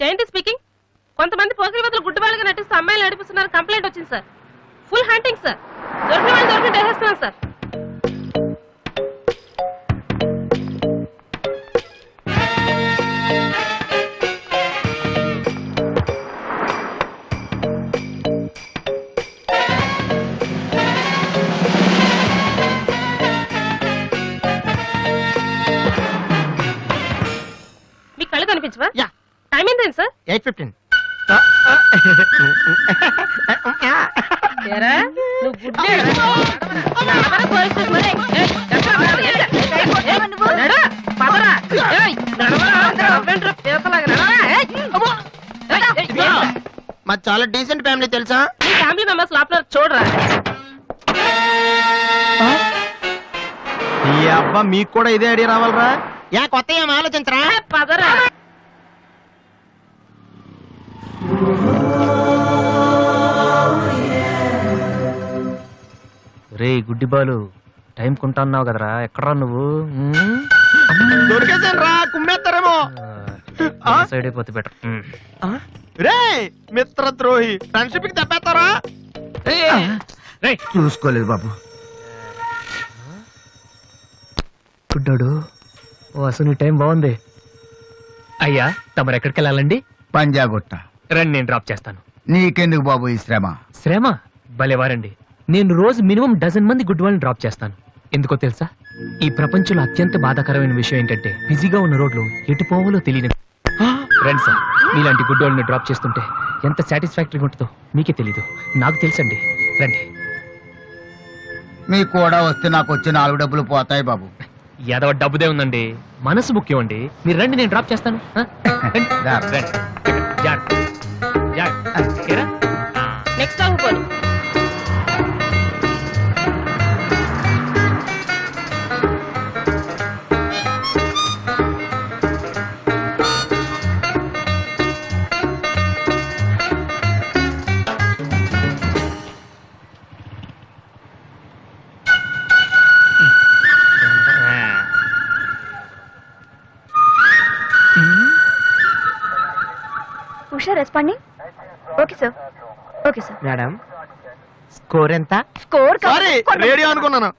జయంతి speaking. కొంతమంది పోకిరి వదలు గుడ్డి వాళ్ళగా నటిస్తూ అమ్మాయిలు నడిపిస్తున్నారు. కంప్లైంట్ వచ్చింది సార్. Full hunting sir. దొరికిన వాళ్ళు దొరికిన వేసేస్తున్నాం సార్. మీకు కళ్ళు కనిపించవా? టైం ఏంటండి సార్? 8:15. మాది చాలా డీసెంట్ ఫ్యామిలీ తెలుసా? మీ ఫ్యామిలీ మెంబర్స్ లోపల చూడరా. ఈ అబ్బా మీకు కూడా ఇదే ఐడియా రావాలరా? యా కొత్త ఏం ఆలోచించరా? పదరా. రే గుడ్డి బాలు, టైం కొంటా అన్నావు కదరా, ఎక్కడరా నువ్వు? దొరికేసాను రా, కుమ్మేస్తారేమో. సైడ్ అయిపోతే బెటర్. రే మిత్రద్రోహి, ఫ్రెండ్షిప్ కి తప్పేస్తారా? చూసుకోలేదు బాబు. గుడ్డాడు, ఓ అసలు టైం బాగుంది. అయ్యా తమరు ఎక్కడికి వెళ్ళాలండి? పంజాగుట్ట. రండి నేను డ్రాప్ చేస్తాను. నీకెందుకు బాబు ఈ శ్రమ? శ్రమ భలేవారండి. నేను రోజు మినిమం 12 మంది గుడ్ వాళ్ళని డ్రాప్ చేస్తాను. ఎందుకో తెలుసా? ఈ ప్రపంచంలో అత్యంత బాధాకరమైన విషయం ఏంటంటే బిజీగా ఉన్న రోడ్లు ఎటు పోవాలో తెలియదు. రండి సార్, మీలాంటి గుడ్ వాళ్ళని డ్రాప్ చేస్తుంటే ఎంత సాటిస్ఫాక్టరీగా ఉంటుందో మీకే తెలీదు, నాకు తెలుసండి. రండి. మీకు కూడా వస్తే నాకు వచ్చే 4 డబ్బులు పోతాయి బాబు. ఏదో డబ్బుదే ఉందండి, మనసు ముఖ్యం అండి. మీరు రండి, నేను డ్రాప్ చేస్తాను. నెక్స్ట్ ఆగిపోను. Usha responding. Okay sir. Okay sir. Madam score ఎంత? స్కోర్ సారీ, రేడియో అనుకున్నాను.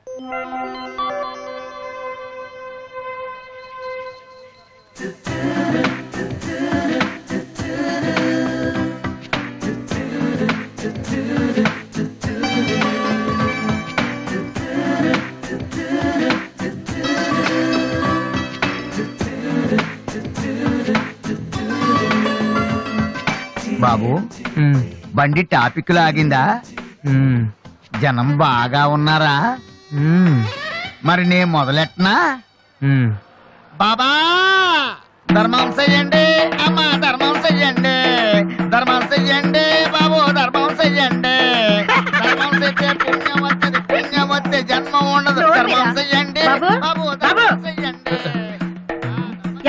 బాబు బండి టాపిక్ లాగిందా? జనం బాగా ఉన్నారా? మరి నేను మొదలెట్టనా? బాబా ధర్మం చెయ్యండి, అమ్మా ధర్మం చెయ్యండి, ధర్మం చెయ్యండి బాబు, ధర్మం చెయ్యండి. ధర్మం చేస్తే పుణ్యం వస్తుంది, పుణ్యం వస్తే జన్మ ఉండదు. ధర్మం చెయ్యండి బాబు, ధర్మం చెయ్యండి.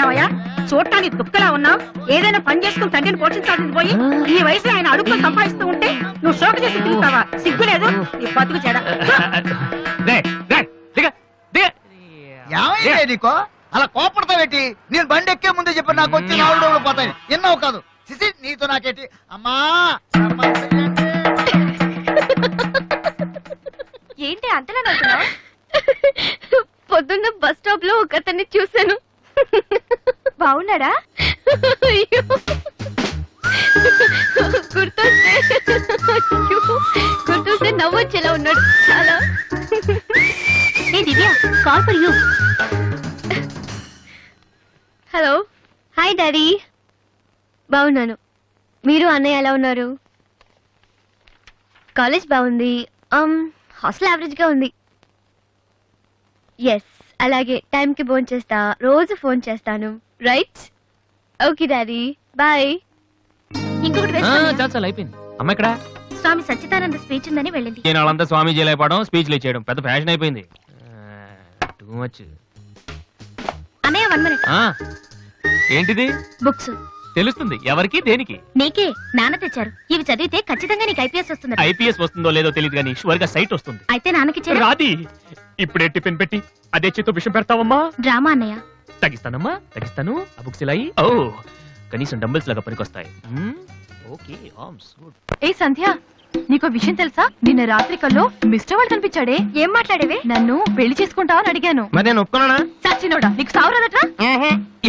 ఏమయ్యా చూడటానికి దుక్కలా ఉన్నావు? ఏదైనా పని చేసుకుని తండ్రిని పోషించాల్సింది పోయి ఈ వయసు ఆయన అడుగులు సంపాదిస్తూ ఉంటే నువ్వు షోక చేసి తిరుగుతావా? సిగ్గులేదు నీ బతుకు చెడ. ఏమైంది నీకో అలా కోపడతావేటి? నేను బండి ఎక్కే ముందే చెప్పి నాకు వచ్చి 4 డబ్బులు పోతాయి. ఎన్నో కాదు సిసి, నీతో నాకేటి? అమ్మా ఏంటి అంతలా నవ్వుతున్నావు? పొద్దున్న బస్ స్టాప్ లో ఒక అతన్ని చూశాను. బాగున్నాడా? గుర్తొస్తే నవ్వొచ్చేలా ఉన్నాడు చాలా. Divya, call for you. Hello, hi daddy. బాగున్నాను. మీరు అన్నయ్య ఎలా ఉన్నారు? కాలేజ్ బాగుంది. హాస్టల్ యావరేజ్ గా ఉంది. ఎస్, అలాగే టైంకి ఫోన్ చేస్తా, రోజు ఫోన్ చేస్తాను. రైట్? Okay daddy, bye. ఇంకొకటి అయిపోయింది. అమ్మ ఇక్కడ స్వామి సచ్చిదానంద స్పీచ్ ఉందని వెళ్ళింది. నేను వాళ్ళంతా స్వామీజీలు అయిపోవడం, స్పీచ్లు ఇచ్చేయడం పెద్ద ఫ్యాషన్ అయిపోయింది. Too much. అన్నయ్య 1 minute. ఏంటిది? బుక్స్. తెలుస్తుంది ఎవరికి దేనికి? నీకే. నాన్న తెచ్చారు. ఇవి చదివితే ఖచ్చితంగా నీకు ఐపీఎస్ వస్తుంది. ఐపీఎస్ వస్తుందో లేదో తెలియదు కానీ షువర్ గా సైట్ వస్తుంది. అయితే నాన్నకి రాది. ఇప్పుడే టిఫిన్ పెట్టి అదే చేతో విషయం పెడతావమ్మా? డ్రామా అన్నయ్య. తగ్గిస్తానమ్మా, తగ్గిస్తాను. ఆ బుక్స్ ఇలా ఓ కనీసం డంబుల్స్ లాగా పనికొస్తాయి. Okay arms good. ఏ సంధ్య, నీకో విషయం తెలుసా? నిన్న రాత్రి కల్లో మిస్టర్ వాళ్ళు కనిపించాడే. ఏం మాట్లాడేవే? నన్ను పెళ్లి చేసుకుంటావా అని అడిగాను. మరి నేను ఒప్పుకున్నానా? సచ్చినోడా, నీకు సావరాదట్రా?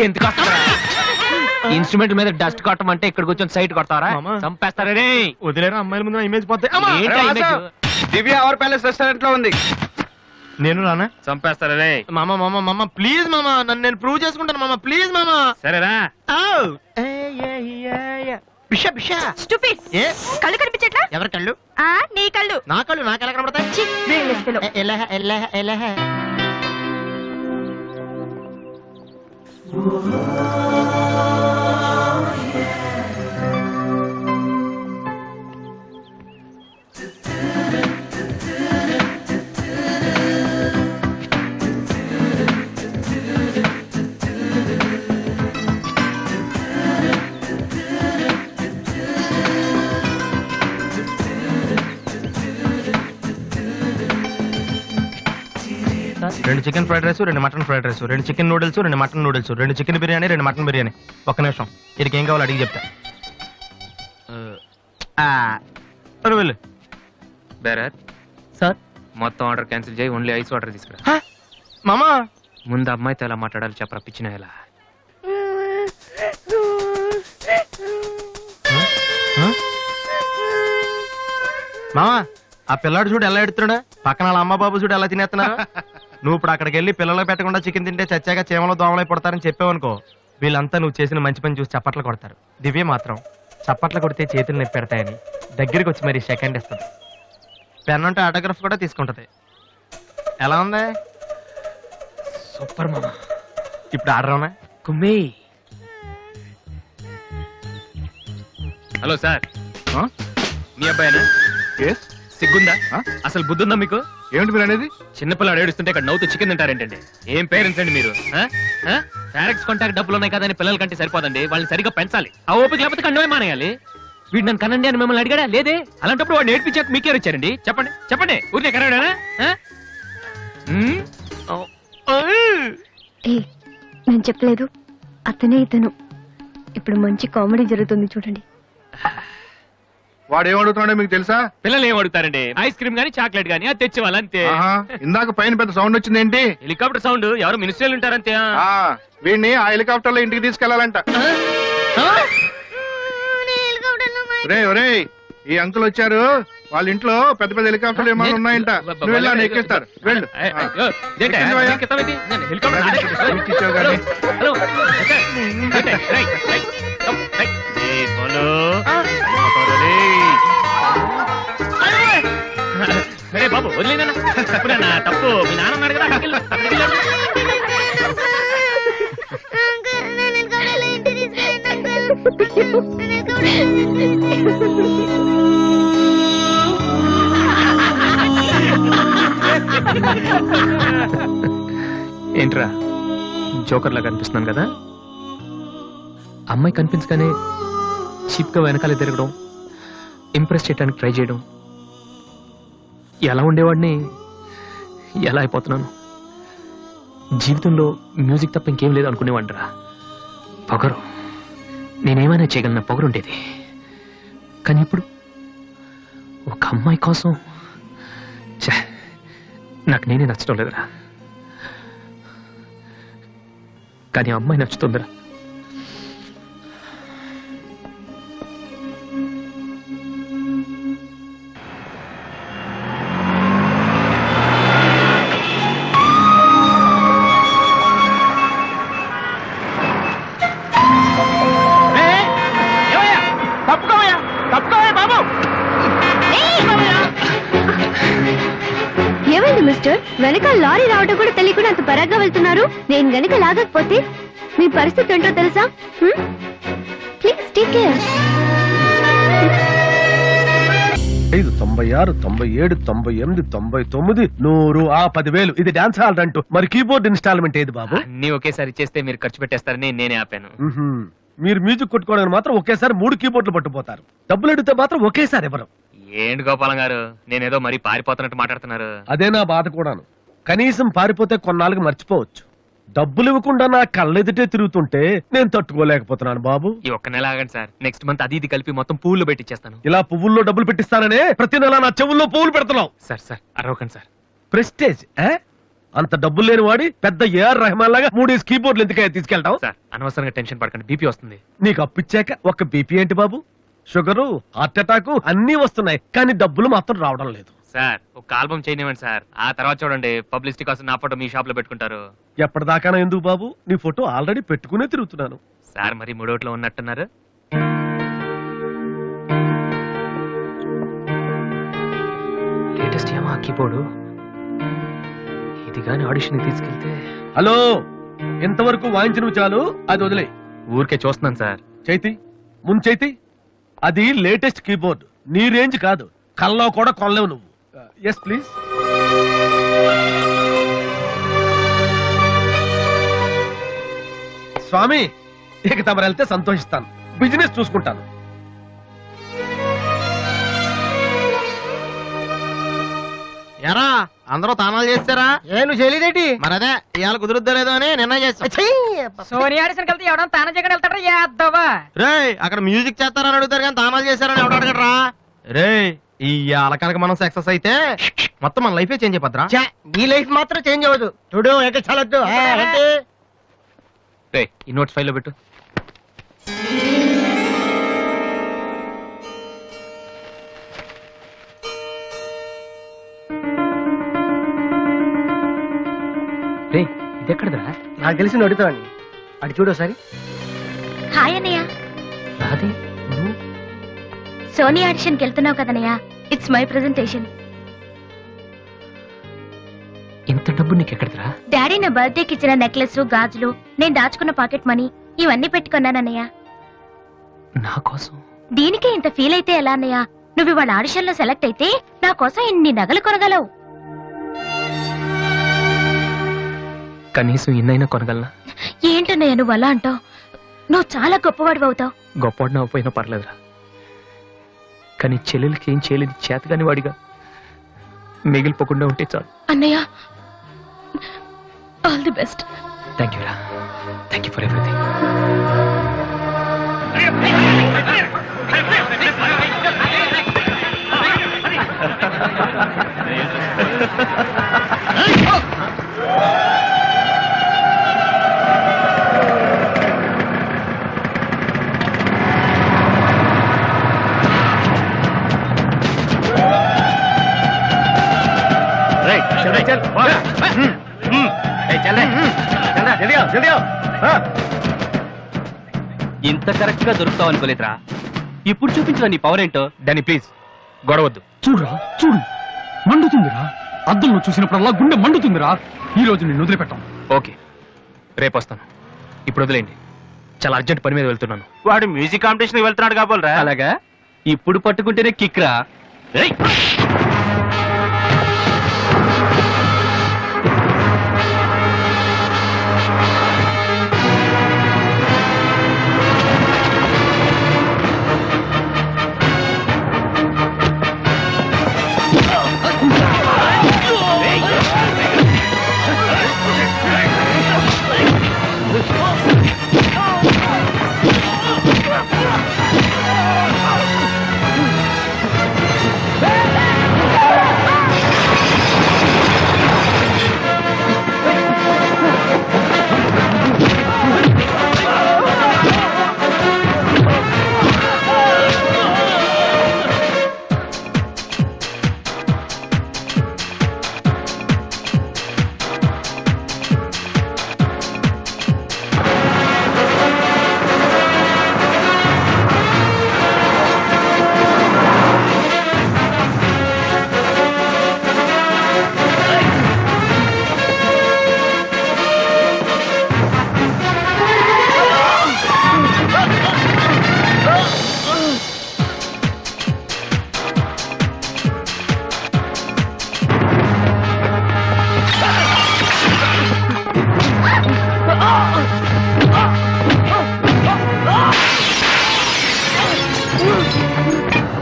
ఎందుకు ఇన్స్ట్రుమెంట్ మీద డస్ట్ కొట్టమంటే ఇక్కడ కూర్చొని సైట్ కొడతారా? చంపేస్తారా రే. వదిలేరా, అమ్మాయిల ముందు ఇమేజ్ పోతే. ఏంటా image? Divya our palace restaurant లో ఉంది. నేను రానా? చంపేస్తారా రే. మామ మామ మామ ప్లీజ్ మామ, నన్ను నేను ప్రూవ్ చేసుకుంటాను మామ, ప్లీజ్ మామ. సరేరా. పిషా పిషా. స్టూపిడ్. ఏ కళ్ళు కనిపించట్లా? ఎవరి కళ్ళు? నీ కళ్ళు. నా కళ్ళు నాకెలా కనబడతాయి? ఛీ, brainless fellow. ఎలహ ఎలహ ఎలహ. రెండు చికెన్ ఫ్రైడ్ రైస్, రెండు మటన్ ఫ్రైడ్ రైస్, రెండు చికెన్ నూడిల్స్, రెండు మటన్ నూడిల్స్, రెండు చికెన్ బిర్యానీ, రెండు మటన్ బిర్యానీ. ఒక్క నిమిషం, వీడికి ఏం కావాలో అడిగి చెప్తా. వెళ్ళు. Bearer sir. మొత్తం ఆర్డర్ క్యాన్సిల్ చేయి, ఓన్లీ ఐస్ వాటర్ తీసుకురా. మామా ముందు అమ్మాయితో ఎలా మాట్లాడాలి చెప్పరా పిచ్చిన ఎలా. మామా, ఆ పిల్లాడు చూడు ఎలా ఎడుతున్నాడా, పక్కన వాళ్ళ అమ్మ బాబు చూడు ఎలా తినేస్తున్నా. నువ్వు ఇప్పుడు అక్కడికి వెళ్ళి పిల్లలకు పెట్టకుండా చికెన్ తింటే చచ్చాక చీమలో దోమలై పడతారని చెప్పావనుకో, వీళ్ళంతా నువ్వు చేసిన మంచి పని చూసి చప్పట్లు కొడతారు. దివ్య మాత్రం చప్పట్లు కొడితే చేతులు నొప్పి పెడతాయని దగ్గరికి వచ్చి మరి సెకండ్ ఇస్తుంది. పెన్ అంటే ఆటోగ్రాఫ్ కూడా తీసుకుంటది. ఎలా ఉంది? సూపర్ మామా. ఇప్పుడు ఆర్డర్ అవునా? కుమ్మి. హలో సార్, మీ అబ్బాయినా? సిగ్గుందా? అసలు బుద్ధుందా మీకు? ఏమిటి మీరు అనేది? చిన్నపిల్లాడు ఏడుస్తుంటే ఇక్కడ నవ్వుతూ చికెన్ తింటారేంటండి? ఏం పేరెంట్స్ అండి మీరు? ఫారెక్స్ కాంటాక్ట్ డబ్బులు ఉన్నాయి కదా అని పిల్లల కంటే సరిపోదండి, వాళ్ళని సరిగ్గా పెంచాలి. ఆ ఓపిక లేకపోతే కండమే మానేయాలి. వీడు నన్ను కనండి అని మిమ్మల్ని అడిగాడా? లేదే. అలాంటప్పుడు వాడు నేర్పించాక మీకే వచ్చారండి. చెప్పండి చెప్పండి, ఊరినే కనడానా? నేను చెప్పలేదు, అతనే ఇతను. ఇప్పుడు మంచి కామెడీ జరుగుతుంది చూడండి. వాడు ఏమడుగుతున్నాడో మీకు తెలుసా? పిల్లలు ఏం అడుగుతారండి? ఐస్ క్రీమ్ గానీ చాక్లెట్ గానీ అది తెచ్చి వాళ్ళంతే. ఇందాక పైన పెద్ద సౌండ్ వచ్చింది ఏంటి? Helicopter sound. ఎవరు మినిస్టర్లు ఉంటారంతే. వీడిని ఆ హెలికాప్టర్ లో ఇంటికి తీసుకెళ్లాలంట. ఒరే ఈ అంకుల్ వచ్చారు, వాళ్ళ ఇంట్లో పెద్ద పెద్ద హెలికాప్టర్లు ఏమైనా ఉన్నాయంట. నువ్వు వెళ్ళి ఎక్కిస్తారు. వెళ్ళు. ఎక్కించావు కానీ. సరే బాబు వదిలేదన్నా, తప్పు. మీ నాన్న అన్నాడు కదా. ఏంట్రా జోకర్ లాగా కనిపిస్తున్నాను కదా? అమ్మాయి కనిపించగానే చీప్ గా వెనకాల తిరగడం, ఇంప్రెస్ చేయడానికి ట్రై చేయడం, ఎలా ఉండేవాడిని ఎలా అయిపోతున్నాను. జీవితంలో మ్యూజిక్ తప్ప ఇంకేం లేదు అనుకునేవాడిరా. పొగరు, నేనేమైనా చేయగలన పొగరు ఉండేది. కానీ ఇప్పుడు ఒక అమ్మాయి కోసం నాకు నేనే నచ్చడం లేదురా. కానీ అమ్మాయి నచ్చుతుందిరా. ఏమైంది మిస్టర్? వెనకాల లారీ రావడం కూడా తెలియకుండా అంత పరాగ్గా వెళ్తున్నారు. నేను గనక లాగకపోతే మీ పరిస్థితి ఏంటో తెలుసా? Please take care. 5 96 97 98 99 100 ఆ 10,000 ఇది డాన్స్ హాల్ అంటూ. మరి కీబోర్డ్ ఇన్స్టాల్మెంట్ ఏది బాబు? అన్ని ఒకేసారి చేస్తే మీరు ఖర్చు పెట్టేస్తారని నేనే ఆపాను. మీరు మ్యూజిక్ కొట్టుకోవడానికి మాత్రం ఒకేసారి 3 కీబోర్డులు పట్టుపోతారు. డబ్బులు అడిగితే మాత్రం ఒకేసారి ఎవరు? ఏంటి గోపాలం గారు, నేనేదో మరీ పారిపోతున్నట్టు మాట్లాడుతున్నారు. అదే నా బాధ కూడాను. కనీసం పారిపోతే కొన్నాళ్ళకి మర్చిపోవచ్చు. డబ్బులు ఇవ్వకుండా నా కళ్ళెదుటే తిరుగుతుంటే నేను తట్టుకోలేకపోతున్నాను బాబు. ఈ ఒక్క నెల ఆగండి సార్, నెక్స్ట్ మంత్ అది ఇది కలిపి మొత్తం పూలు పెట్టిచ్చేస్తాను. ఇలా పువ్వుల్లో డబ్బులు పెట్టిస్తాననే ప్రతి నెల నా చెవుల్లో పువ్వులు పెడుతున్నావు. సార్ సార్ అరవకండి సార్. ప్రెస్టేజ్ అంత డబ్బులు లేని వాడి పెద్ద ఏఆర్ రెహమాన్ లాగా 3 కీబోర్డ్లు ఎందుకయ్యా తీసుకెళ్తావు? సార్ అనవసరంగా టెన్షన్ పడకండి, బీపీ వస్తుంది. నీకు అప్పిచ్చాక ఒక్క బీపీ ఏంటి బాబు, షుగరు, హార్ట్ అటాక్ అన్నీ వస్తున్నాయి, కానీ డబ్బులు మాత్రం రావడం లేదు. సార్ ఒక ఆల్బమ్ చేయనివ్వండి సార్, ఆ తర్వాత చూడండి పబ్లిసిటీ కోసం నా ఫోటో మీ షాప్ లో పెట్టుకుంటారు. ఎప్పటిదాకా ఎందుకు బాబు, నీ ఫోటో ఆల్రెడీ పెట్టుకునే తిరుగుతున్నాను. సార్ మరి మూడోట్లో ఉన్నట్టున్నారు. లేటెస్ట్ ఏమో కీబోర్డు, ఇది గాని ఆడిషన్ తీసుకెళ్తే. హలో, ఇంతవరకు వాయించిన చాలు, అది వదిలే. ఊరికే చూస్తున్నాను సార్. చైతి ముందు చైతి, అది లేటెస్ట్ కీబోర్డ్, నీ రేంజ్ కాదు, కల్లో కూడా కొనలేవు నువ్వు. Yes please. స్వామి, ఇక తమరు వెళ్తే సంతోషిస్తాను, బిజినెస్ చూసుకుంటాను. ఎరా అందరూ తానాలు చేస్తారా? ఏను చేయలేదేటి? మరదే ఇవాళ కుదురుద్దో లేదో అని నిర్ణయం చేస్తా. సోనియా ఆడిషన్ కలిసి ఎవడన్నా తానం చేయకుండా వెళ్తాడా? యాదవా రే అక్కడ మ్యూజిక్ చేస్తారని అడుగుతారు కానీ తానాలు చేస్తారని ఎవడు అడగడరా? రే ఈ కనుక మనం సక్సెస్ అయితే మొత్తం మన లైఫే చేంజ్ అయిపోద్రా. నీ లైఫ్ మాత్రం చేంజ్ అవ్వదు చూడు, ఎక్కడ చాలొద్దు. రే ఈ నోట్స్ ఫైల్లో పెట్టు. రే ఇది ఎక్కడదా? నాకు తెలిసి అడుగుతావని అడి చూడు ఒకసారి. హాయ్ అన్నయ్య. రాది నువ్వు? సోనీ ఆడిషన్కి వెళ్తున్నావు కదన్నయ్య, ఇట్స్ మై ప్రెజెంటేషన్. ఇంత డబ్బు నీకు ఎక్కడదరా? డాడీ నా బర్త్డేకి ఇచ్చిన నెక్లెస్, గాజులు, నేను దాచుకున్న పాకెట్ మనీ ఇవన్నీ పెట్టుకున్నానన్నయ్య. నా కోసం? దీనికే ఇంత ఫీల్ అయితే ఎలా అన్నయ్య? నువ్వు ఇవాళ ఆడిషన్ లో సెలెక్ట్ అయితే నా కోసం ఇన్ని నగలు కొనగలవు. కనీసం ఇన్నైనా కొనగలనా? ఏంటన్నయ్య నువ్వు అలా అంటావు? నువ్వు చాలా గొప్పవాడు అవుతావు. గొప్పవాడిని అవ్వపోయినా పర్లేదురా, కానీ చెల్లెలకి ఏం చేయలేదు చేతగాని వాడిగా మిగిలిపోకుండా ఉంటే చాలు. అన్నయ్య all the best. Thank you రా, థ్యాంక్ యూ ఫర్ ఎవ్రీథింగ్. ఇంత కరెక్ట్ గా దొరుకుతావు అనుకోలేదురా. ఇప్పుడు చూపించు నీ పవర్ ఏంటో. డానీ ప్లీజ్ గొడవద్దు. చూడురా చూడు, మండుతుందిరా. అద్దంలో చూసినప్పుడల్లా గుండె మండుతుందిరా. ఈ రోజు నేను వదిలిపెట్టాను. ఓకే రేపు వస్తాను, ఇప్పుడు వదిలేండి, చాలా అర్జెంట్ పని మీద వెళ్తున్నాను. వాడు మ్యూజిక్ కాంపిటీషన్ వెళ్తున్నాడు కాబోలరా. అలాగా ఇప్పుడు పట్టుకుంటేనే కిక్ రా.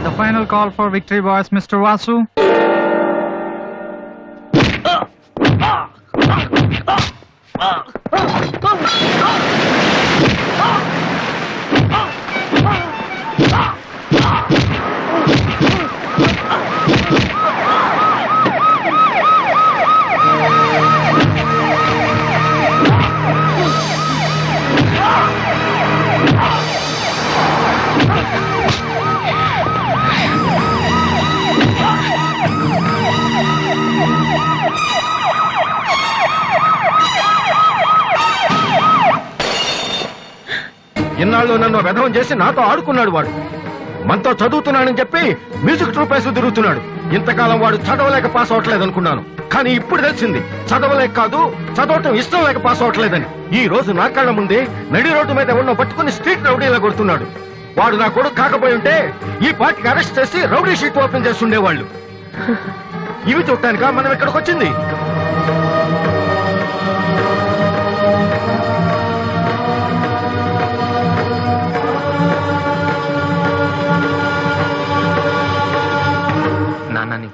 The final call for victory boys, Mr. Vasu. ఇన్నాళ్ళు నన్ను వెధవం చేసి నాతో ఆడుకున్నాడు వాడు. మనతో చదువుతున్నానని చెప్పి మ్యూజిక్ ట్రూప్ వేసి తిరుగుతున్నాడు. ఇంతకాలం వాడు చదవలేక పాస్ అవట్లేదు అనుకున్నాను, కానీ ఇప్పుడు తెలిసింది చదవలేక కాదు, చదవటం ఇష్టం లేక పాస్ అవట్లేదని. ఈ రోజు నా కళ్ళ ముందే నడి రోడ్డు మీద ఉన్న పట్టుకుని స్ట్రీట్ రౌడీలా కొడుతున్నాడు. వాడు నా కొడుకు కాకపోయి ఉంటే ఈ పార్టీకి అరెస్ట్ చేసి రౌడీ షీట్ ఓపెన్ చేస్తుండేవాళ్ళు. ఇవి చూడటానికా మనం ఇక్కడికి వచ్చింది?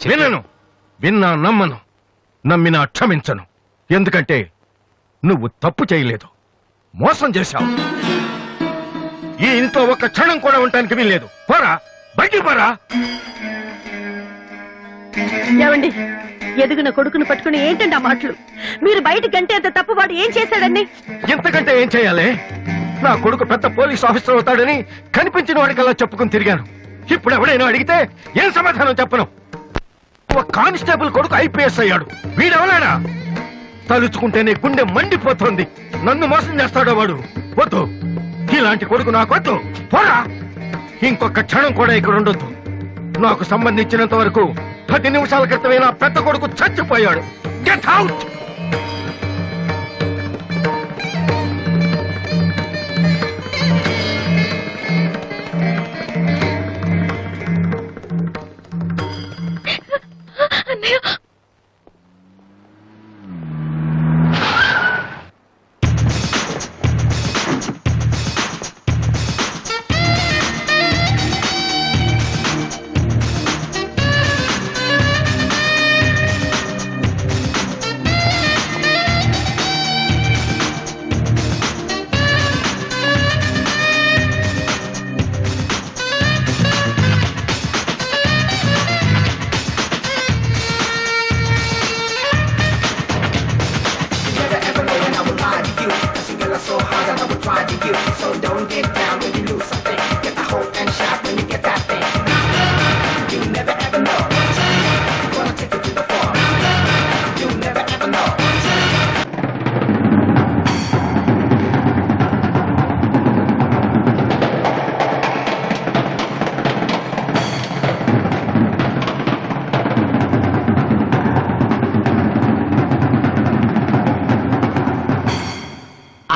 వినను, విన్నా నమ్మను, నమ్మినా క్షమించను. ఎందుకంటే నువ్వు తప్పు చేయలేదు, మోసం చేశావు. ఈ ఇంట్లో ఒక్క క్షణం కూడా ఉండటానికి వీల్లేదు. పోరా, బయటికి పోరా. ఏమండి, ఎదిగిన కొడుకును పట్టుకుని ఏంటండి ఆ మాటలు? మీరు బయటికి అంటే అంత తప్పు వాడు ఏం చేశాడండి? ఇంతకంటే ఏం చేయాలి? నా కొడుకు పెద్ద పోలీస్ ఆఫీసర్ అవుతాడని కనిపించిన వాడికల్లా చెప్పుకుని తిరిగాను. ఇప్పుడు ఎవడైనా అడిగితే ఏం సమాధానం చెప్పను. ఒక కానిస్టేబుల్ కొడుకు ఐపీఎస్ అయ్యాడు. వీడెవలాడా? తలుచుకుంటేనే గుండె మండిపోతోంది. నన్ను మోసం చేస్తాడో వాడు? వద్దు, ఇలాంటి కొడుకు నాకొద్దు. పోరా, ఇంకొక క్షణం కూడా ఇక్కడ ఉండొద్దు. నాకు సంబంధించినంత వరకు 10 నిమిషాల క్రితమే నా పెద్ద కొడుకు చచ్చిపోయాడు. Get out.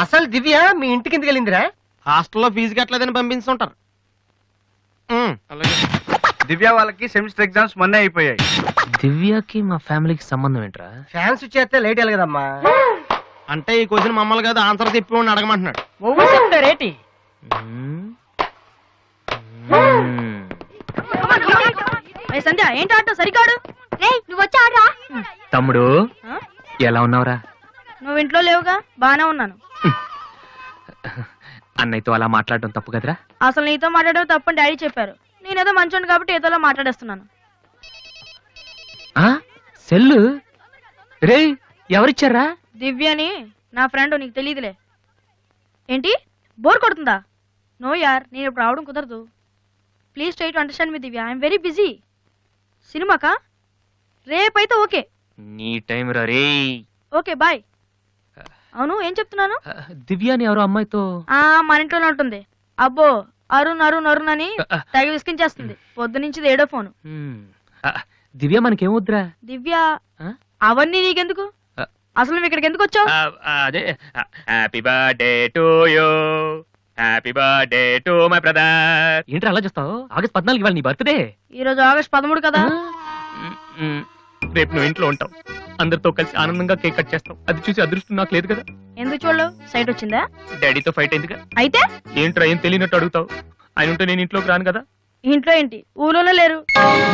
అసలు దివ్య మీ ఇంటికి ఎందుకు వెళ్ళిందిరా? హాస్టల్లో ఫీజు కట్టలేదని పంపిస్తుంటారు. దివ్య వాళ్ళకి సెమిస్టర్ ఎగ్జామ్స్ మొన్నే అయిపోయాయి. దివ్యకి మా ఫ్యామిలీకి సంబంధం ఏంట్రా? ఫ్యాన్స్ చేస్తే లేట్ వెళ్ళగదమ్మా. అంటే ఈ క్వశ్చన్ మమ్మల్ని కాదు, ఆన్సర్ చెప్పి అడగమంటున్నాడు. చెప్తారేటి? సంధ్య ఏంటి ఆటో సరికాడు? నువ్వు వచ్చి ఆడరా. తమ్ముడు ఎలా ఉన్నావురా? నువ్వు ఇంట్లో లేవుగా, బానే ఉన్నాను. అన్నయ్యతో అలా మాట్లాడడం తప్పు కదరా? అసలు నీతో మాట్లాడడం తప్పని డాడీ చెప్పారు. నేనేదో మంచోండి కాబట్టి ఏదోలా మాట్లాడేస్తున్నాను. సెల్లు రే ఎవరిచ్చారా? దివ్యని, నా ఫ్రెండ్, నీకు తెలియదులే. ఏంటి బోర్ కొడుతుందా? నో యార్, నేను ఇప్పుడు రావడం కుదరదు. Please try to understand me Divya, I'm very busy. సినిమాకా? రేపైతే ఓకే. నీ టైం రా రే. Okay bye. అవును, ఏం చెప్తున్నాను? దివ్యాని ఎవరో అమ్మాయితో మన ఇంట్లోనే ఉంటుంది. అబ్బో, అరుణ్ అరుణ్ అరుణ్ అని తెగ విసికించేస్తుంది. పొద్దు నుంచి ఏడో ఫోను. దివ్య మనకేమొద్దురా? దివ్య అవన్నీ నీకెందుకు? అసలు నువ్వు ఇక్కడికి ఎందుకు వచ్చావు? అదే happy birthday to you, happy birthday to my brother. ఏంట్రా అలా చూస్తావు? ఆగస్ట్ 14 ఇవాళ నీ బర్త్డే. ఈ రోజు ఆగస్ట్ 13 కదా. రేపు నువ్వు ఇంట్లో ఉంటావు, అందరితో కలిసి ఆనందంగా కేక్ కట్ చేస్తావు. అది చూసి అదృష్టం నాకు లేదు కదా. ఎందుకు చూడలేవు? సైట్ వచ్చిందా? డాడీతో ఫైట్ అయిందిగా. అయితే ఏంట్రా ఏం తెలియనట్టు అడుగుతావు? ఆయన ఉంటే నేను ఇంట్లోకి రాను కదా. ఇంట్లో ఏంటి, ఊళ్ళోనే లేరు.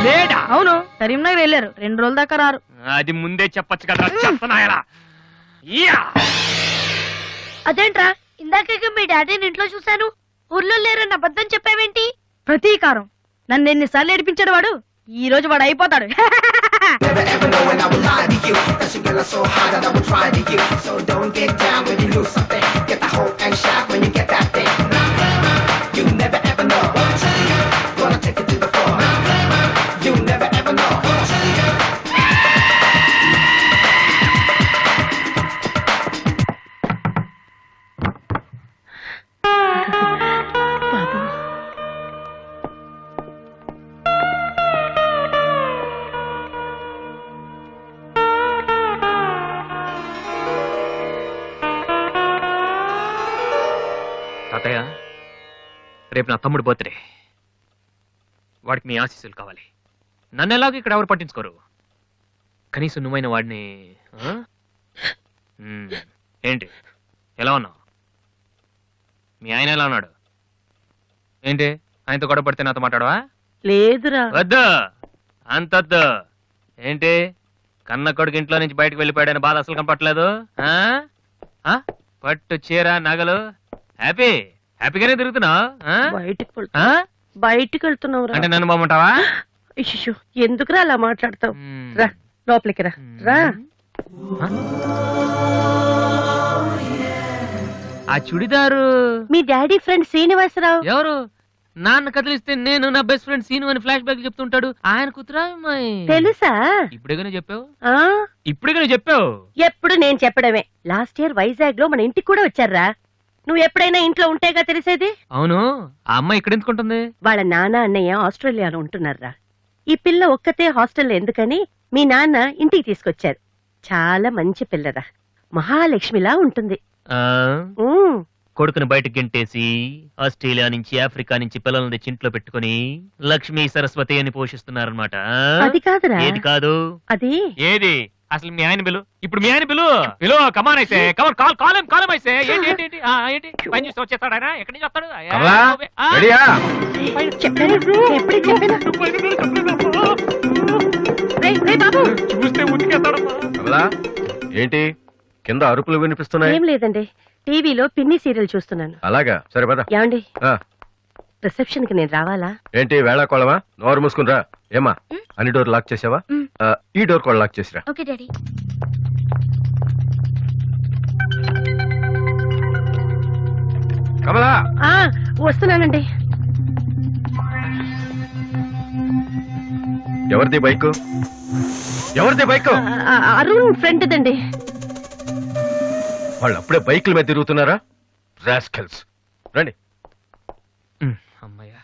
లేడా? అవును, కరీంనగర్ వెళ్ళారు. 2 రోజుల దాకా రారు. అది ముందే చెప్పచ్చు కదా. చెప్పనాయలా అదేంట్రా ఇందాక మీ డాడీని ఇంట్లో చూశాను, ఊర్లో లేరన్న అబద్ధం చెప్పావేంటి? ప్రతీకారం. నన్ను ఎన్నిసార్లు ఏడిపించాడు వాడు, ఈ రోజు వాడు అయిపోతాడు. తాతయ్య, రేపు నా తమ్ముడు బర్త్డే. వాడికి మీ ఆశీస్సులు కావాలి. నన్ను ఎలాగో ఇక్కడ ఎవరు పట్టించుకోరు. కనీసం నువ్వైన వాడిని ఏంటి ఎలా ఉన్నావు? మీ ఆయన ఎలా ఉన్నాడు? ఏంటి ఆయనతో గొడవ పడితే నాతో మాట్లాడవా? లేదురా. వద్దు, అంతొద్దు. ఏంటి కన్న కొడుకు ఇంట్లో నుంచి బయటకు వెళ్ళిపోయాడని బాధ అసలు కనపట్లేదు. పట్టు చీర నగలు హ్యాపీగానే తిరుగుతున్నావు. బయటికి వెళ్తున్నావు అంటే నన్ను బాగుంటావా? ఎందుకురా అలా మాట్లాడతావు? రా లోపలికి రా. రా. ఆ చుడిదారు మీ డాడీ ఫ్రెండ్ శ్రీనివాసరావు. ఎవరు? నాన్న కదిలిస్తే నేను నా బెస్ట్ ఫ్రెండ్ సీను అని ఫ్లాష్ బ్యాక్ చెప్తుంటాడు. ఆయన కూతురా? తెలుసా? ఇప్పుడేగానే చెప్పావు. ఆ ఇప్పుడేగానే చెప్పావు. ఎప్పుడు నేను చెప్పడమే. లాస్ట్ ఇయర్ వైజాగ్ లో మన ఇంటికి కూడా వచ్చారా. నువ్వు ఎప్పుడైనా ఇంట్లో ఉంటేగా తెలిసేది. అవును, ఆ అమ్మాయి ఇక్కడ ఎందుకుంటుంది? వాళ్ళ నాన్న అన్నయ్య ఆస్ట్రేలియాలో ఉంటున్నారా. ఈ పిల్ల ఒక్కతే హాస్టల్లో ఎందుకని మీ నాన్న ఇంటికి తీసుకొచ్చారు. చాలా మంచి పిల్లరా, మహాలక్ష్మిలా ఉంటుంది. కొడుకుని బయటకు గెంటేసి ఆస్ట్రేలియా నుంచి ఆఫ్రికా నుంచి పిల్లల్ని తెచ్చి ఇంట్లో పెట్టుకుని లక్ష్మీ సరస్వతి అని పోషిస్తున్నారన్నమాట. అది కాదురా. ఏది కాదు? అది ఏది? అసలు మీ ఆయన బిలు. ఇప్పుడు మీ ఆయన బిలు కమాన్ అయితే కమాన్ కాలం అయితే ఏంటి ఏంటి ఏంటి ఏంటి పని చూసి వచ్చేస్తాడు ఆయన. ఎక్కడి నుంచి వస్తాడు? చూస్తే ఉతికేస్తాడు. ఏంటి కింద అరుపులు వినిపిస్తున్నాయి? ఏం లేదండి, టీవీలో పిన్ని సీరియల్ చూస్తున్నాను. అలాగా, సరే పద. ఏమండి రిసెప్షన్ కి నేను రావాలా? ఏంటి వేళాకోళమా? నోరు మూసుకునిరా. ఏమా అన్ని డోర్ లాక్ చేసావా? ఈ డోర్ కూడా లాక్ చేసిరా. Okay daddy. కమలా వస్తున్నానండి. ఎవరిది బైక్? ఎవరిది బైక్? అరుణ్ ఫ్రెండ్ దండి. వాళ్ళు అప్పుడే బైకుల మీద తిరుగుతున్నారా? రాస్కల్స్. రండి. అమ్మయ్యా.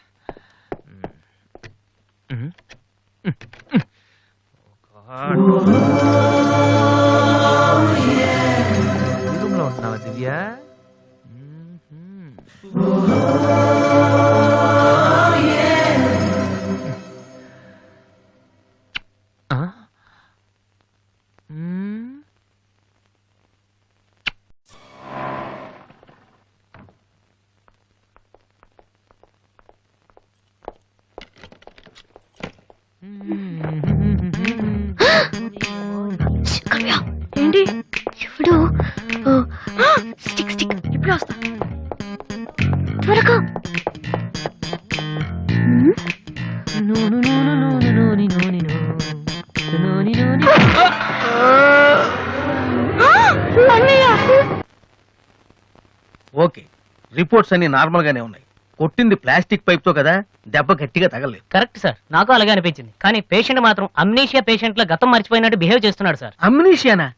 రూమ్లో ఉంటున్నావా దివ్య? ఏంటి ఇప్పుడు స్టిక్ ఇప్పుడు వస్తా త్వరగా. ఓకే, రిపోర్ట్స్ అన్ని నార్మల్ గానే ఉన్నాయి. కొట్టింది ప్లాస్టిక్ పైప్ తో కదా, దెబ్బ గట్టిగా తగలేదు. కరెక్ట్ సార్, నాకు అలాగే అనిపించింది. కానీ పేషెంట్ మాత్రం అమ్నీషియా పేషెంట్ లో గతం మర్చిపోయినట్టు బిహేవ్ చేస్తున్నాడు సార్. అమ్నీషియానా?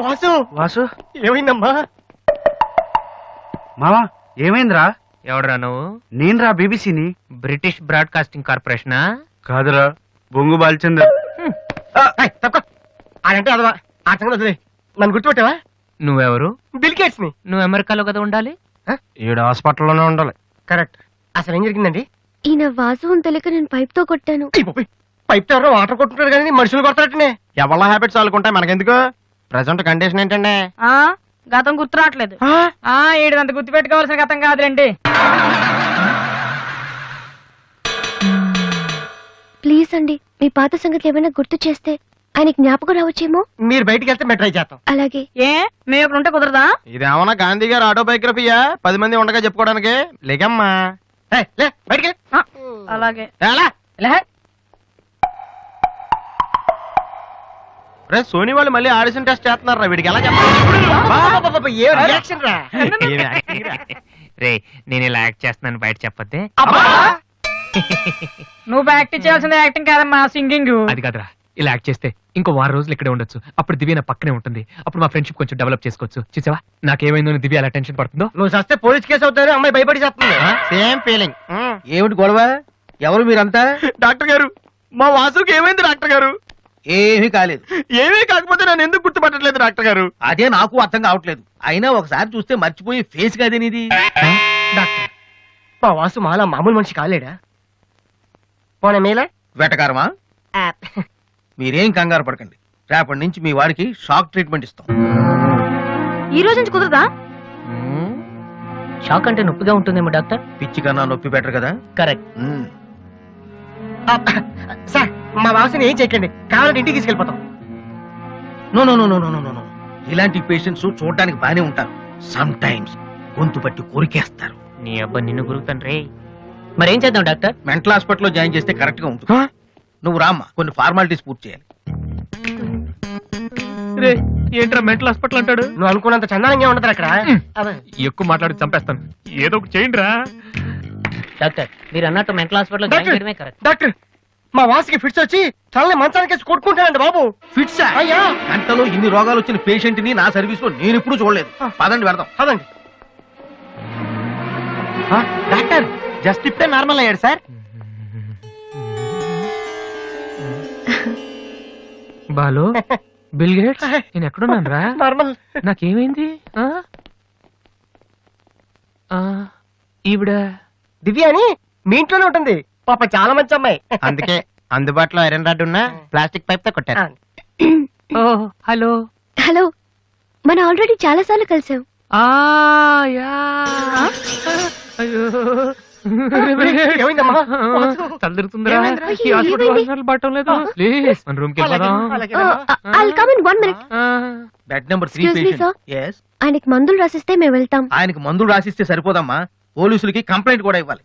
వాసు వాసు ఏమైందమ్మా? మావా ఏమైందిరా? ఎవడరా నువ్వు? నేనురా, బీబీసీని. British broadcasting కార్పొరేషనా? కాదురా, బొంగు బాల్చందర్. అదంటే అదవా ఆ సంగతి వదిలేయ్. నన్ను గుర్తుపెట్టావా? నువ్వెవరు? బిల్ గేట్స్ ని. నువ్వు అమెరికాలో కదా ఉండాలి. ఈడ హాస్పిటల్లోనే ఉండాలి. కరెక్ట్. అసలు ఏం జరిగిందండి? ఈయన వాసు అని తెలియక నేను పైప్ తో కొట్టాను. పైప్ తో ఎవరో వాటర్ కొట్టుకుంటారు కానీ మనుషులు కొడతారటనే. ఎవరి హ్యాబిట్స్ వాళ్ళకుంటాయి, మనకెందుకు? ప్రెసెంట్ కండిషన్ ఏంటండి? గతం గుర్తు రావట్లేదు. ఏడంత గుర్తు పెట్టుకోవాల్సిన గతం కాదులేండి. ప్లీజ్ అండి, మీ పాత సంగతి ఏమైనా గుర్తు చేస్తే ఆయనకి జ్ఞాపకం రావచ్చేమో. మీరు బయటికి వెళ్తే మేము ట్రై చేస్తాం. అలాగే. ఏ మేము ఇక్కడ ఉంటే కుదరదా? ఇదేమన్నా గాంధీ గారు ఆటోబయోగ్రఫీయా 10 మంది ఉండగా చెప్పుకోవడానికి? లేకమ్మా లే బయటికి. అలాగే. సోనీ వాళ్ళు మళ్ళీ ఆడిషన్ టెస్ట్ చేస్తున్నారా? వీడికి ఎలా చెప్పాలి? రే నేను ఇలా యాక్ట్ చేస్తున్నాను బయట చెప్పొద్దే. నువ్వు యాక్టింగ్ చేయాల్సిన యాక్టింగ్ కాదమ్మా, సింగింగ్. అది కాదురా, ఇలా యాక్ట్ చేస్తే ఇంకో 6 రోజులు ఇక్కడే ఉండొచ్చు. అప్పుడు దివ్య నా పక్కనే ఉంటుంది. అప్పుడు మా ఫ్రెండ్షిప్ కొంచెం డెవలప్ చేసుకోవచ్చు. చూసావా నాకేమైందో దివ్య అలా టెన్షన్ పడుతుందో. నువ్వు చస్తే పోలీస్ కేసు అవుతారు. అమ్మాయి భయపడి చేస్తుంది. Same feeling. ఏమిటి గొడవ? ఎవరు మీరంతా? డాక్టర్ గారు, మా వాసుకి ఏమైంది డాక్టర్ గారు? ఏమీ కాలేదు. ఏమీ కాకపోతే నన్ను ఎందుకు గుర్తుపట్టట్లేదు డాక్టర్ గారు? అదే నాకు అర్థం కావట్లేదు. అయినా ఒకసారి చూస్తే మర్చిపోయి ఫేస్ కాదేనిది. డాక్టర్, మా వాసు మాలా మామూలు మనిషి కాలేడా? పోనీ మేలా వెటకారమా? మీరేం కంగారు పడకండి. రేపటి నుంచి మీ వాడికి షాక్ ట్రీట్మెంట్ ఇస్తాం. ఈ రోజు నుంచి కుదరదా? షాక్ అంటే నొప్పిగా ఉంటుందేమో డాక్టర్. పిచ్చి కన్నా నొప్పి బెటర్ కదా. కరెక్ట్. సార్, మా వాసుని ఏం చేయకండి, కావాలంటే ఇంటికి తీసుకెళ్ళిపోతాం. No no no no no no no. ఇలాంటి పేషెంట్స్ చూడడానికి బానే ఉంటారు. సమ్ టైమ్స్ గొంతు పట్టి కొరికేస్తారు. నీ అబ్బా నిన్ను గురుకుతాను రే. మరేం చేద్దాం డాక్టర్? మెంటల్ హాస్పిటల్లో జాయిన్ చేస్తే కరెక్ట్ గా ఉంటుంది. నువ్వు రామ్మా, కొన్ని ఫార్మాలిటీస్ పూర్తి చేయాలి. ఏంట్రా మెంటల్ హాస్పిటల్ అంటాడు? నువ్వు అనుకున్నంత చందానంగా ఉండదు అక్కడ. ఎక్కువ మాట్లాడి చంపేస్తాను. ఏదో ఒకటి చేయండి రా. డాక్టర్ మీరు అన్నట్టు మెంటల్ హాస్పిటల్ జాయిన్ చేయడమే కరెక్ట్. డాక్టర్, మా వాసుకి ఫిట్స్ వచ్చి తలని మంచానికి కొట్టుకుంటానండి బాబు. ఫిట్స్ అయ్యా, గంటలో ఇన్ని రోగాలు వచ్చిన పేషెంట్ ని నా సర్వీస్ లో నేను ఎప్పుడు చూడలేదు. పదండి వెళ్దాం. పదండి. డాక్టర్, జస్ట్ ఇప్పుడే నార్మల్ అయ్యాడు సార్. బాలు, బిల్ గేట్స్, నేను ఎక్కడున్నాను రా? నార్మల్. నాకేమైంది? ఈవిడ దివ్య అని మీ ఇంట్లోనే ఉంటుంది. పాప చాలా మంచి అమ్మాయి. అందుకే అందుబాటులో ఐరన్ రాడ్ ఉన్న ప్లాస్టిక్ పైప్ తో కొట్టారు. హలో హలో, మనం ఆల్రెడీ చాలా సార్లు కలిసాం. తలదిరుతుందిరా. పట్టం లేదు. ప్లీజ్ మన రూమ్ కి I'll come in 1 minute. Bed number 3 Excuse me, sir. Patient. yes. ఆయనకి మందులు రాసిస్తే మేము వెళ్తాం. ఆయనకి మందులు రాసిస్తే సరిపోదమ్మా, పోలీసులకి కంప్లైంట్ కూడా ఇవ్వాలి.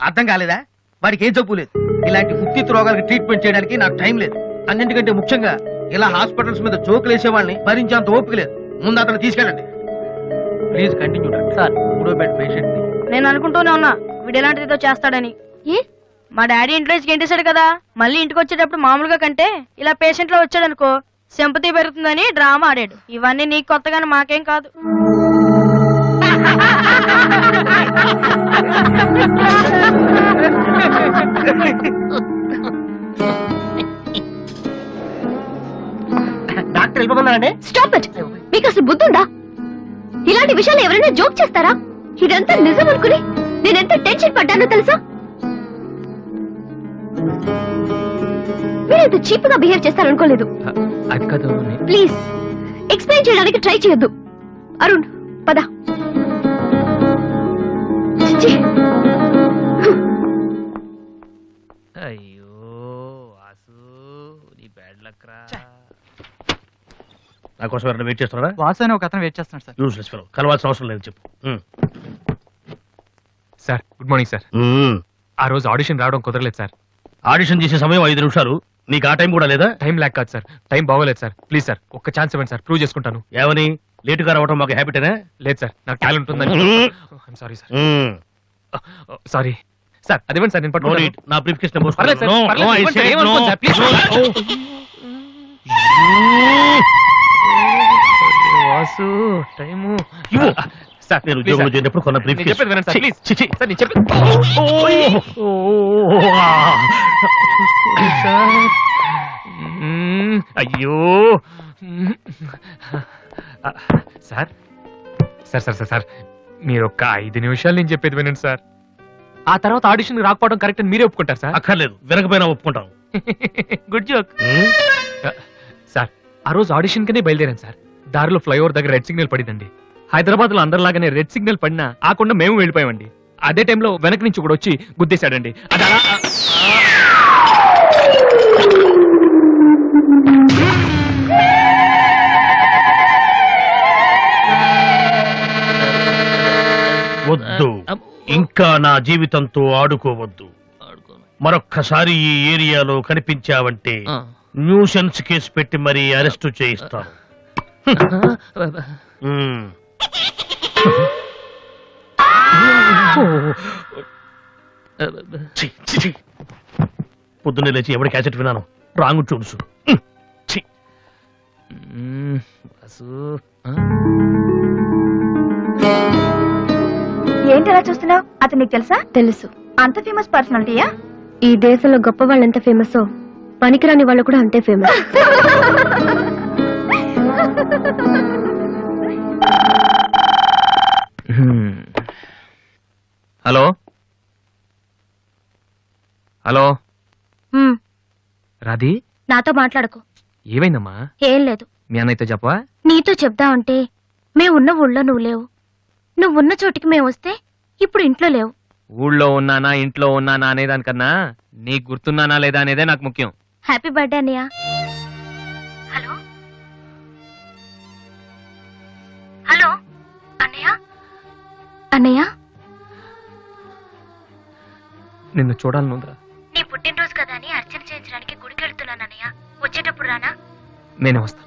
అర్థం కాలేదా? వాడికి ఏం జబ్బు లేదు. ఇలాంటి ఉత్తిత్ రోగాలకి ట్రీట్మెంట్ చేయడానికి నాకు టైం లేదు. అన్నింటికంటే ముఖ్యంగా ఇలా హాస్పిటల్స్ మీద జోకులు వేసే వాళ్ళని భరించేంత ఓపిక లేదు. ముందు అతను తీసుకెళ్ళండి. Please continue doctor. 3వ బెడ్ పేషెంట్ ని. నేను అనుకుంటూనే ఉన్నా వీడు ఎలాంటిదో చేస్తాడని. మా డాడీ ఇంట్లో నుంచి గెంటేశాడు కదా, మళ్ళీ ఇంటికి వచ్చేటప్పుడు మామూలుగా కంటే ఇలా పేషెంట్ లో వచ్చాడు అనుకో సింపతి పెరుగుతుందని డ్రామా ఆడాడు. ఇవన్నీ నీకు కొత్తగానే మాకేం కాదు. డాక్టర్ వెళ్ళిపోతున్నారండి. Stop it. మీకు అసలు బుద్ధి ఉందా? ఇలాంటి విషయాలు ఎవరైనా జోక్ చేస్తారా? ఇదంతా నిజం అనుకుని నేనెంత టెన్షన్ పడ్డానో తెలుసా? మీరు ఇంత చీప్ గా బిహేవ్ చేస్తారనుకోలేదు. అది కాదు. ప్లీజ్ ఎక్స్ప్లెయిన్ చేయడానికి ట్రై చేయొద్దు. అరుణ్ పద. అయ్యో వాసు, నీ బ్యాడ్ లక్ రా. నా కోసం ఎవరైనా వెయిట్ చేస్తున్నారా? వాసు అని ఒక అతను వెయిట్ చేస్తున్నాడు సార్. యూస్లెస్ ఫెలో, కలవాల్సిన అవసరం లేదు. చెప్పు. Sir good morning sir. ఆ రోజు ఆడిషన్ రావడం కుదరలేదు సార్. ఆడిషన్ చేసే సమయం 5 నిమిషాలు. నీకు ఆ టైం కూడా లేదా? టైం ల్యాక్ కాదు సార్, టైం బాగోలేదు సార్. ప్లీజ్ సార్ ఒక్క ఛాన్స్ ఇవ్వండి సార్, ప్రూవ్ చేసుకుంటాను. ఏమని? లేటుగా రావడం మాకు హ్యాబిటేనా? లేదు సార్, నాకు టాలెంట్ ఉందని. Sorry sir. సారీ సార్, అదివ్వండి సార్, నేను పట్టుకుంటాను. నా బ్రీఫ్ కేస్ పర్లేదు సార్, పర్లేదు, ఇవ్వండి సార్, ఏమనుకోండి sir, please. Vasu time sir, నేను ఉద్యోగంలో చేరినప్పుడు కొన్న బ్రీఫ్ కేస్. చెప్పేది వినండి సార్, ప్లీజ్. సార్ నేను చెప్పేది సార్. అయ్యో sir sir sir sir sir మీరు ఒక్క 5 నిమిషాలు నేను చెప్పేది వినండి సార్. ఆ తర్వాత ఆడిషన్ రాకపోవడం కరెక్ట్ అని మీరే ఒప్పుకుంటారు సార్? అక్కర్లేదు, వినకపోయినా ఒప్పుకుంటాం. Good joke sir. ఆ రోజు ఆడిషన్ కనే బయలుదేరాను సార్. దారిలో ఫ్లైఓవర్ దగ్గర రెడ్ సిగ్నల్ పడిందండి. హైదరాబాద్ లో అందరిలాగానే రెడ్ సిగ్నల్ పడినా ఆకుండా మేము వెళ్ళిపోయామండి. అదే టైంలో వెనక నుంచి కూడా వచ్చి గుద్దేశాడండి. అది అలా వద్దు, ఇంకా నా జీవితంతో ఆడుకోవద్దు. మరొక్కసారి ఈ ఏరియాలో కనిపించావంటే న్యూసెన్స్ కేసు పెట్టి మరీ అరెస్టు చేయిస్తాను. పొద్దున్నే లేచి ఎవరి క్యాసెట్ విన్నాను, రాంగు చూడుసు. ఏంటి అలా చూస్తున్నావు? అతను నీకు తెలుసా? తెలుసు. అంత ఫేమస్ పర్సనాలిటీయా? ఈ దేశంలో గొప్ప వాళ్ళు ఎంత ఫేమస్, పనికిరాని వాళ్ళు కూడా అంతే ఫేమస్. హలో హలో రాధి, నాతో మాట్లాడకు. ఏమైందమ్మా? ఏం లేదు. మీ అన్నయ్యతో చెప్పవా? నీతో చెప్దామంటే మేమున్న ఊళ్ళో నువ్వు లేవు, నువ్వున్న చోటికి మేము వస్తే ఇప్పుడు ఇంట్లో లేవు. ఊళ్ళో ఉన్నానా ఇంట్లో ఉన్నానా అనేదానికన్నా నీకు గుర్తున్నానా లేదా అనేదే నాకు ముఖ్యం. హ్యాపీ బర్త్డే అన్నయ్య. హలో హలో అన్నయ్య. అన్నయ్య, నిన్ను చూడాలనుందిరా. నీ పుట్టినరోజు కదా అని అర్చన చేయించడానికి గుడికి వెళ్తున్నాను అన్నయ్య. వచ్చేటప్పుడు రానా? నేనే వస్తాను.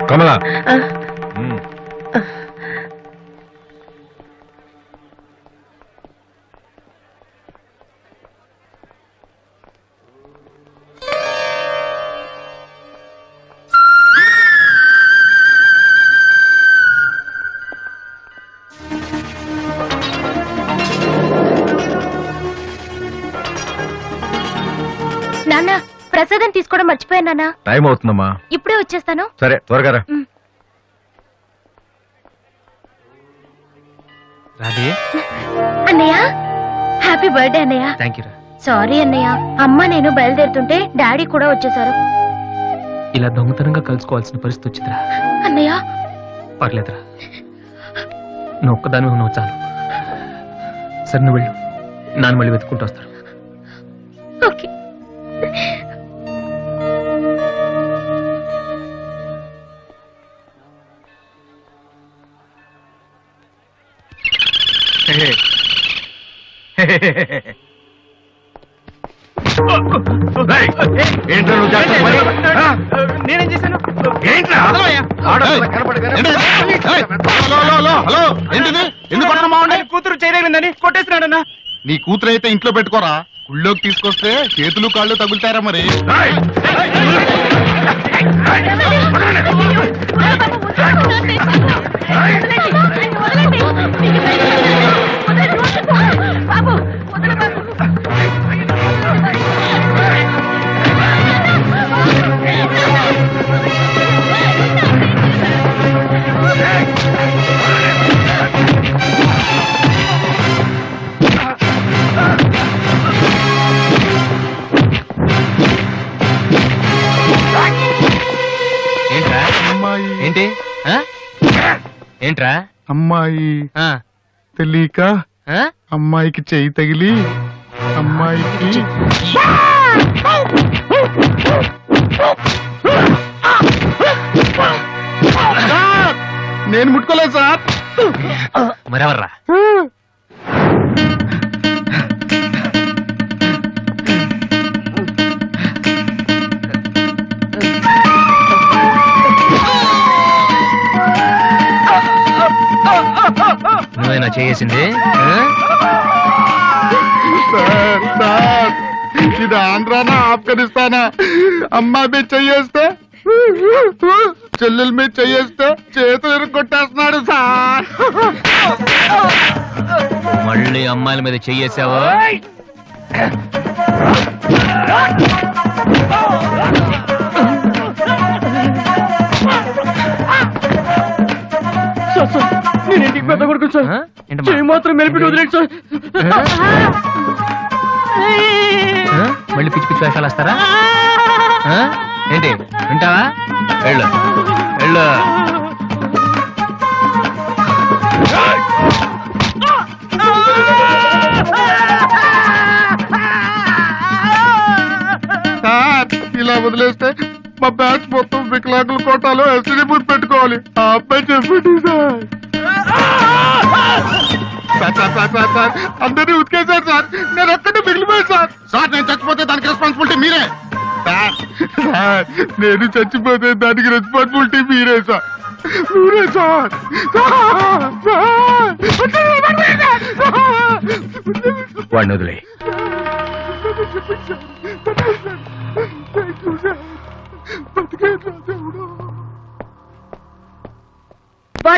కమలా, నాన్న, ప్రసాదం తీసుకోవడం మర్చిపోయాను నాన్న. టైం అవుతుందమ్మా. ఇప్పుడే వచ్చేస్తాను. సరే, త్వరగా రా. రాధే, అన్నయ్య హ్యాపీ బర్త్డే అన్నయ్య. థ్యాంక్ యూ రా. సారీ అన్నయ్య, అమ్మ నేను బయలుదేరుతుంటే డాడీ కూడా వచ్చేసారు. ఇలా దొంగతనంగా కలుసుకోవాల్సిన పరిస్థితి వచ్చిందిరా. అన్నయ్య పర్లేదురా, నువ్వు ఒక్కదాని ఉన్నావు చాలు. సరే నువ్వు వెళ్ళు, నాన్న మళ్ళీ వెతుక్కుంటూ వస్తారు. ఓకే. ఏంట్రా నువ్వు చేస్తున్న పని? ఆ? నేనేం చేశాను? ఏంట్రా? ఆడపిల్ల కనపడగానే- హలో, ఏంటిది? ఎందుకు కొట్టడం బాగుండే? కూతురు చేయలేదని కొట్టేసినాడన్నా. నీ కూతురు అయితే ఇంట్లో పెట్టుకోరా, గుళ్ళోకి తీసుకొస్తే చేతులు కాళ్ళు తగులుతారా మరి. ఏంట్రా? ఏంటి? ఆ? ఏంట్రా? అమ్మాయి ఆ, తెలియక ఆ? అమ్మాయికి చెయ్యి తగిలి అమ్మాయికి నేను ముట్టుకోలేదు సార్. మరెవర్రా? నువ్వేనా చేసింది? సార్, సార్, ఇది ఆంధ్రానా ఆఫ్ఘనిస్తానా? అమ్మాయి మీద చెయ్యేస్తే చెల్లెల మీద చెయ్యేస్తే చేతులు ఇరుక్కొట్టేస్తున్నాడు సార్. మళ్ళీ అమ్మాయిల మీద చెయ్యేసావా? నేను ఇంటికి పెద్ద కొడుకు సార్, చెయ్యి మాత్రం మెలిపి వదిలేడు సార్. మళ్ళీ పిచ్చి పిచ్చి వేషాలు వస్తారా? ఏంటి వింటావా? వెళ్ళు వెళ్ళు. వదిలేస్తే మా బ్యాచ్ మొత్తం వికలాంగుల కోటాలో ఎస్టీ బూత్ పెట్టుకోవాలి. ఆ అబ్బాయి చెప్పండి సార్. సార్ అందరినీ ఉతికేశారు సార్, నేను ఒక్కడే మిగిలిపోయాను సార్. సార్ నేను చచ్చిపోతే దానికి రెస్పాన్సిబిలిటీ మీరే సార్. సార్ నేను చచ్చిపోతే దానికి రెస్పాన్సిబిలిటీ మీరే సార్. మీరే సార్. వాడిని వదిలే. బతికే